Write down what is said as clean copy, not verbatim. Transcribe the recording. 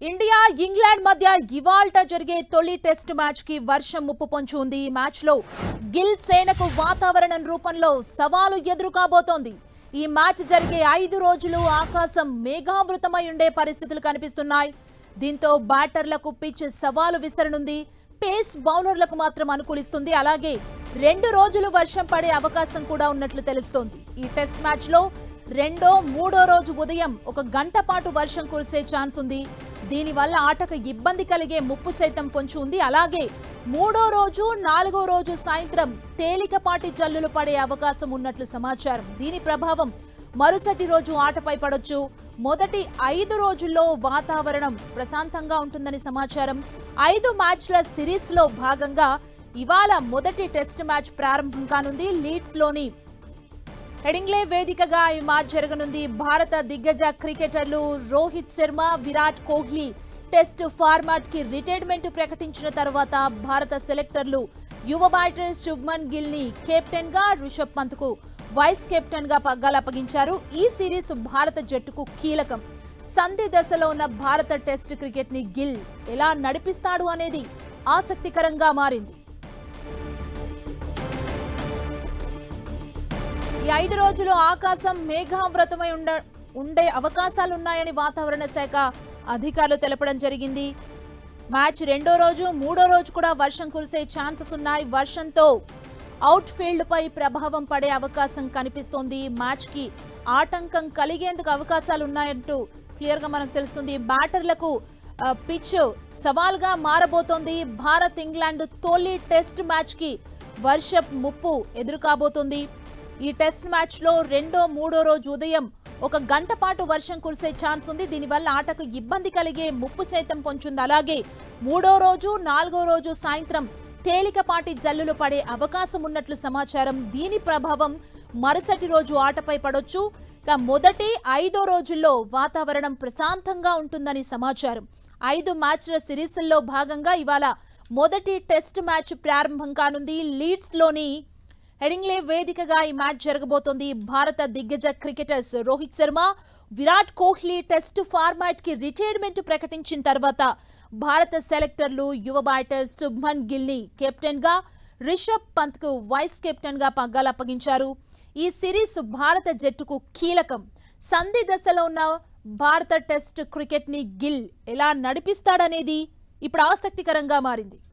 India England మధ్య ఇవాల్ట జరిగే తొలి టెస్ట్ మ్యాచ్ కి వర్షం ముప్పు పొంచి ఉంది. ఈ మ్యాచ్ లో గిల్ సేనకు వాతావరణం రూపంలో సవాలు ఎదురు కాబోతోంది. ఈ మ్యాచ్ జరిగే 5 రోజులు ఆకాశం మేఘావృతమై ఉండే పరిస్థితులు కనిపిస్తున్నాయి. దీంతో బ్యాటర్లకు పిచ్ సవాలు విసరనుంది. పేస్ బౌలర్లకు మాత్రం అనుకూలిస్తుంది. అలాగే 2 రోజులు వర్షం పడే అవకాశం కూడా ఉన్నట్లు తెలుస్తోంది. ఈ టెస్ట్ మ్యాచ్ లో రెండో మూడో రోజు ఉదయం 1 గంట పాటు వర్షం కురిసే ఛాన్స్ ఉంది. దీనివల్ల ఆటకు ఇబ్బంది కలిగే ముప్పు సైతం పొంచి ఉంది. అలాగే 3వ రోజు 4వ రోజు సాయంత్రం తేలికపాటి జల్లులు పడే అవకాశం ఉన్నట్లు సమాచారం. దీని ప్రభావం మరుసటి రోజు ఆటపై పడొచ్చు. మొదటి 5 రోజుల్లో వాతావరణం ప్రశాంతంగా ఉంటుందని సమాచారం. 5 మ్యాచ్ల సిరీస్ లో భాగంగా ఇవాళ మొదటి టెస్ట్ మ్యాచ్ ప్రారంభం కానుంది. లీడ్స్ లోని హెడింగ్లే వేదికగా ఈ మ్యాచ్ జరగనుంది. భారత దిగ్గజ క్రికెటర్లు రోహిత్ శర్మ, విరాట్ కోహ్లీ టెస్ట్ ఫార్మాట్ కి రిటైర్మెంట్ ప్రకటించిన తర్వాత భారత సెలెక్టర్లు యువ బ్యాటర్ శుభ్మన్ గిల్ ని కెప్టెన్ గా, రిషబ్ పంత్ కు వైస్ కెప్టెన్ గా పగ్గాలు అప్పగించారు. ఈ సిరీస్ భారత జట్టుకు కీలకం. సంధి దశలో ఉన్న భారత టెస్ట్ క్రికెట్ ని గిల్ ఎలా నడిపిస్తాడు అనేది ఆసక్తికరంగా మారింది. ఈ 5 రోజులు ఆకాశం మేఘావృతమై ఉండే అవకాశాలున్నాయని వాతావరణ శాఖ అధికారులు తెలపడం జరిగింది. మ్యాచ్ 2వ రోజు 3వ రోజు కూడా వర్షం కురిసే ఛాన్సెస్ ఉన్నాయి. వర్షంతో అవుట్ ఫీల్డ్ పై ప్రభావం పడే అవకాశం కనిపిస్తోంది. మ్యాచ్ కి ఆటంకం కలిగేందుకు అవకాశాలు ఉన్నాయంటూ క్లియర్ గా మనకు తెలుస్తుంది. బ్యాటర్లకు పిచ్ సవాల్గా మారబోతోంది. భారత్ ఇంగ్లాండ్ తొలి టెస్ట్ మ్యాచ్ కి వర్షపు ముప్పు ఎదురు కాబోతోంది. ఈ టెస్ట్ మ్యాచ్ లో 2వ 3వ రోజు ఉదయం 1 గంట పాటు వర్షం కురిసే ఛాన్స్ ఉంది. దీనివల్ల ఆటకు ఇబ్బంది కలిగే ముప్పు సైతం పొంచుంది. అలాగే 3వ రోజు 4వ రోజు సాయంత్రం తేలికపాటి జల్లులు పడే అవకాశం ఉన్నట్లు సమాచారం. దీని ప్రభావం మరుసటి రోజు ఆటపై పడొచ్చు. మొదటి 5 రోజుల్లో వాతావరణం ప్రశాంతంగా ఉంటుందని సమాచారం. 5 మ్యాచ్ల సిరీస్లో భాగంగా ఇవాళ మొదటి టెస్ట్ మ్యాచ్ ప్రారంభం కానుంది. లీడ్స్ లోని హెడింగ్లే వేదికగా ఈ మ్యాచ్ జరగబోతోంది. భారత దిగ్గజ cricketers Rohit Sharma, Virat Kohli test format కి రిటైర్మెంట్ ప్రకటించిన తర్వాత భారత సెలెక్టర్లు యువ బ్యాటర్ శుభ్మన్ గిల్ ని కెప్టెన్ గా, రిషబ్ పంత్ కు వైస్ కెప్టెన్ గా పగ్గాలు అప్పగించారు. ఈ సిరీస్ భారత జట్టుకు కీలకం. సంధి దశలో ఉన్న భారత టెస్ట్ క్రికెట్ ని గిల్ ఎలా నడిపిస్తాడనేది ఇప్పుడు ఆసక్తికరంగా మారింది.